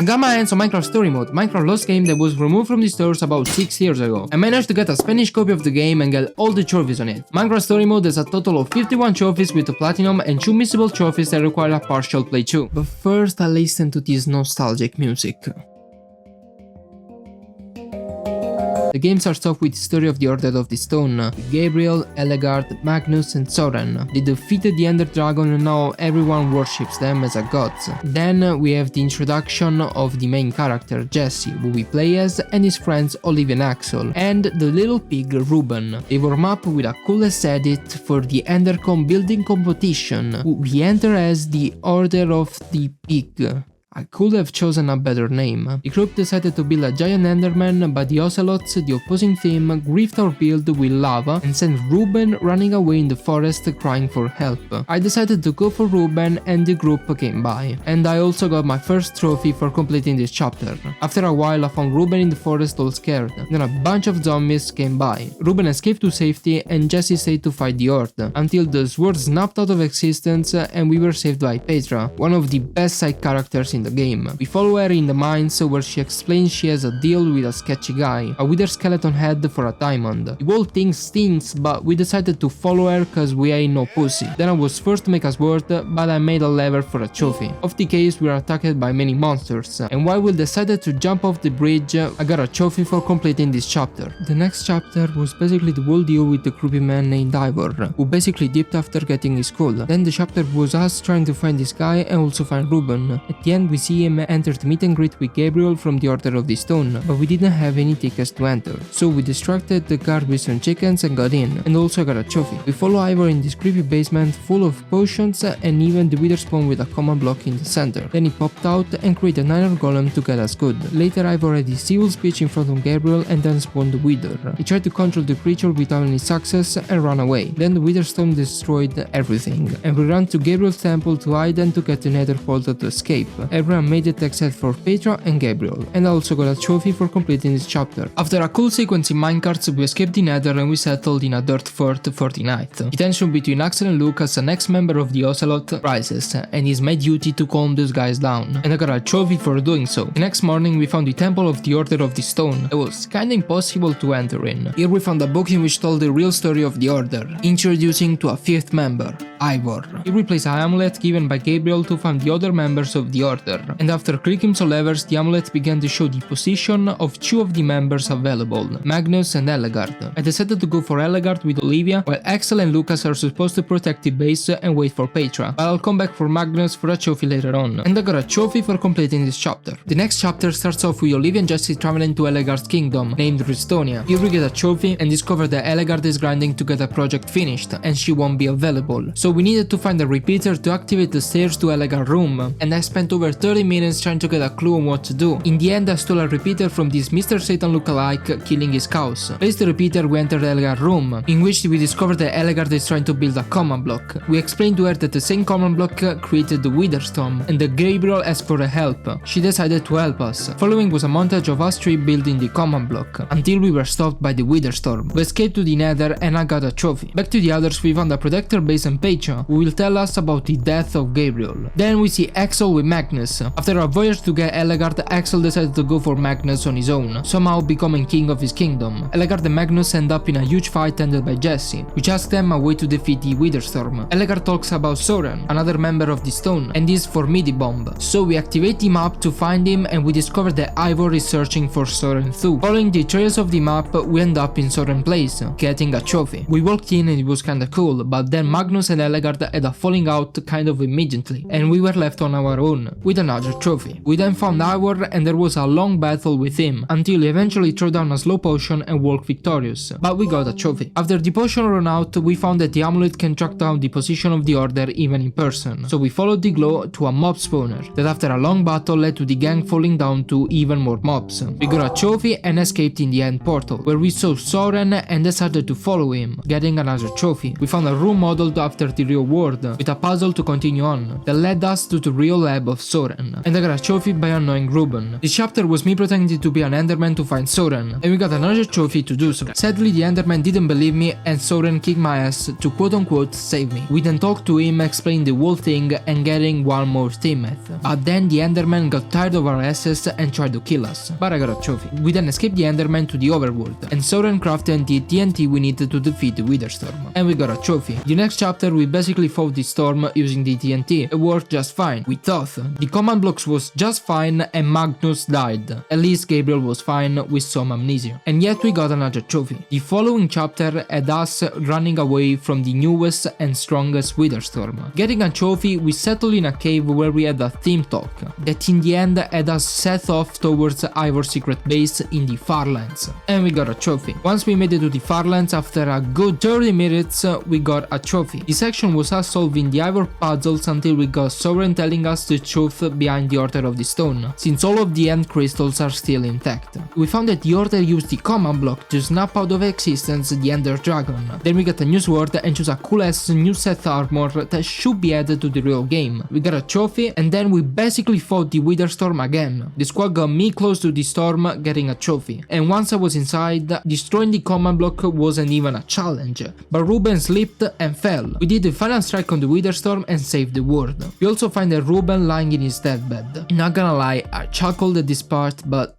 I got my hands on Minecraft Story Mode, Minecraft Lost game that was removed from the stores about 6 years ago. I managed to get a Spanish copy of the game and get all the trophies on it. Minecraft Story Mode has a total of 51 trophies with the platinum and 2 missable trophies that require a partial playthrough. But first I listen to this nostalgic music. The game starts off with the story of the Order of the Stone, with Gabriel, Ellegard, Magnus and Soren. They defeated the Ender Dragon and now everyone worships them as a gods. Then we have the introduction of the main character, Jesse, who we play as, and his friends Olivia and Axel, and the little pig Ruben. They warm up with a coolest edit for the Endercom building competition, who we enter as the Order of the Pig. I could have chosen a better name. The group decided to build a giant Enderman, but the Ocelots, the opposing team, griefed our build with lava and sent Ruben running away in the forest crying for help. I decided to go for Ruben and the group came by. And I also got my first trophy for completing this chapter. After a while I found Ruben in the forest all scared. Then a bunch of zombies came by. Ruben escaped to safety and Jesse stayed to fight the Horde, until the sword snapped out of existence and we were saved by Petra, one of the best side characters in the game. We follow her in the mines where she explains she has a deal with a sketchy guy, a wither skeleton head for a diamond. The whole thing stinks, but we decided to follow her cause we ain't no pussy. Then I was forced to make a sword, but I made a lever for a trophy. Off the case we were attacked by many monsters, and while we decided to jump off the bridge, I got a trophy for completing this chapter. The next chapter was basically the whole deal with the creepy man named Ivor, who basically dipped after getting his call. Then the chapter was us trying to find this guy and also find Ruben. At the end we see him enter the meet and greet with Gabriel from the Order of the Stone, but we didn't have any tickets to enter, so we distracted the guard with some chickens and got in, and also got a trophy. We follow Ivor in this creepy basement full of potions and even the wither spawn with a common block in the center. Then he popped out and created a nether golem to get us good. Later Ivor had his evil speech in front of Gabriel and then spawned the wither. He tried to control the creature without any success and ran away. Then the wither storm destroyed everything, and we ran to Gabriel's temple to hide and to get the nether portal to escape. Everyone made it except for Petra and Gabriel, and I also got a trophy for completing this chapter. After a cool sequence in minecarts, we escaped the nether and we settled in a dirt fort for the night. The tension between Axel and Lucas, an ex-member of the Ocelot, rises, and it's my duty to calm those guys down, and I got a trophy for doing so. The next morning we found the temple of the Order of the Stone. It was kinda impossible to enter in. Here we found a book in which told the real story of the Order, introducing to a fifth member, Ivor. Here we place an amulet given by Gabriel to find the other members of the Order, and after clicking some levers, the amulet began to show the position of two of the members available, Magnus and Ellegard. I decided to go for Ellegard with Olivia, while Axel and Lucas are supposed to protect the base and wait for Petra, but I'll come back for Magnus for a trophy later on, and I got a trophy for completing this chapter. The next chapter starts off with Olivia and Jesse traveling to Ellegard's kingdom, named Ristonia. Here we get a trophy and discover that Ellegard is grinding to get a project finished, and she won't be available, so we needed to find a repeater to activate the stairs to Ellegard's room, and I spent over 30 minutes trying to get a clue on what to do. In the end I stole a repeater from this Mr. Satan lookalike, killing his cows. Placed the repeater, we entered Ellegard's room, in which we discovered that Ellegard is trying to build a common block. We explained to her that the same common block created the Witherstorm, and that Gabriel asked for help. She decided to help us. Following was a montage of us three building the common block, until we were stopped by the Witherstorm. We escaped to the nether and I got a trophy. Back to the others, we found a protector base and Petra, who will tell us about the death of Gabriel. Then we see Axel with Magnus. After a voyage to get Ellegard, Axel decided to go for Magnus on his own, somehow becoming king of his kingdom. Ellegard and Magnus end up in a huge fight ended by Jesse, which asks them a way to defeat the Witherstorm. Ellegard talks about Soren, another member of the Stone, and his Formidi bomb. So we activate the map to find him and we discover that Ivor is searching for Soren too. Following the trails of the map, we end up in Soren's place, getting a trophy. We walked in and it was kinda cool, but then Magnus and Ellegard had a falling out kind of immediately, and we were left on our own, with another trophy. We then found Ivor and there was a long battle with him, until he eventually threw down a slow potion and walked victorious, but we got a trophy. After the potion ran out, we found that the amulet can track down the position of the Order even in person, so we followed the glow to a mob spawner, that after a long battle led to the gang falling down to even more mobs. We got a trophy and escaped in the end portal, where we saw Soren and decided to follow him, getting another trophy. We found a room modeled after the real world, with a puzzle to continue on, that led us to the real lab of Soren. Soren, and I got a trophy by annoying Ruben. This chapter was me pretending to be an Enderman to find Soren, and we got another trophy to do so. Sadly, the Enderman didn't believe me, and Soren kicked my ass to quote-unquote save me. We then talked to him, explained the whole thing, and getting one more teammate. But then the Enderman got tired of our asses and tried to kill us. But I got a trophy. We then escaped the Enderman to the overworld, and Soren crafted the TNT we needed to defeat the Witherstorm. And we got a trophy. The next chapter we basically fought the storm using the TNT. It worked just fine. We thought. The command blocks was just fine and Magnus died. At least Gabriel was fine with some amnesia. And yet we got another trophy. The following chapter had us running away from the newest and strongest Witherstorm. Getting a trophy, we settled in a cave where we had a team talk that in the end had us set off towards Ivor's secret base in the Farlands. And we got a trophy. Once we made it to the Farlands, after a good 30 minutes, we got a trophy. This section was us solving the Ivor puzzles until we got Soren telling us the truth behind the Order of the Stone, since all of the end crystals are still intact. We found that the Order used the command block to snap out of existence the Ender Dragon. Then we got a new sword and chose a cool ass new set armor that should be added to the real game. We got a trophy, and then we basically fought the Witherstorm again. The squad got me close to the storm, getting a trophy. And once I was inside, destroying the command block wasn't even a challenge, but Ruben slipped and fell. We did the final strike on the Witherstorm and saved the world. We also find that Ruben lying in his deathbed. Not gonna lie, I chuckled at this part, but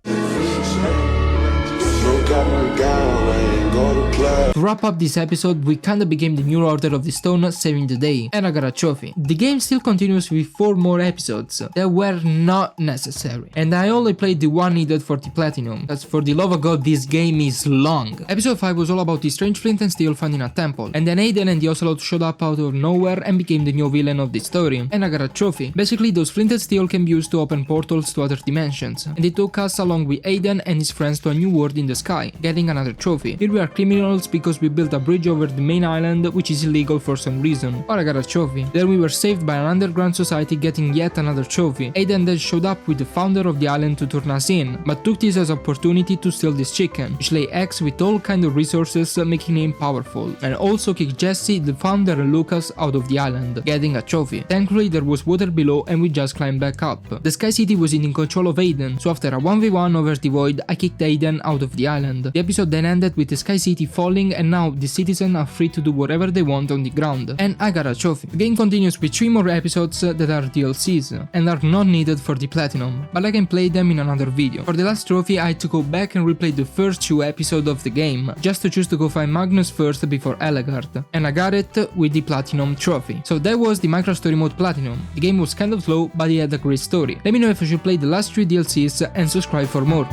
to wrap up this episode, we kinda became the new Order of the Stone, saving the day, and I got a trophy. The game still continues with 4 more episodes that were not necessary, and I only played the one needed for the platinum, as for the love of god this game is long. Episode 5 was all about the strange flint and steel found in a temple, and then Aiden and the Ocelot showed up out of nowhere and became the new villain of the story, and I got a trophy. Basically, those flint and steel can be used to open portals to other dimensions, and they took us along with Aiden and his friends to a new world in the sky, getting another trophy. Here we are criminals because we built a bridge over the main island, which is illegal for some reason, but I got a trophy. There we were saved by an underground society, getting yet another trophy. Aiden then showed up with the founder of the island to turn us in, but took this as an opportunity to steal this chicken, which lay eggs with all kind of resources, making him powerful, and also kicked Jesse, the founder, and Lucas out of the island, getting a trophy. Thankfully there was water below and we just climbed back up. The Sky City was in control of Aiden, so after a 1v1 over the void, I kicked Aiden out of the island. The episode then ended with the Sky City falling, and now the citizens are free to do whatever they want on the ground, and I got a trophy. The game continues with 3 more episodes that are DLCs, and are not needed for the platinum, but I can play them in another video. For the last trophy I had to go back and replay the first 2 episodes of the game, just to choose to go find Magnus first before Elegard, and I got it with the platinum trophy. So that was the Minecraft Story Mode Platinum. The game was kind of slow, but it had a great story. Let me know if I should play the last 3 DLCs and subscribe for more.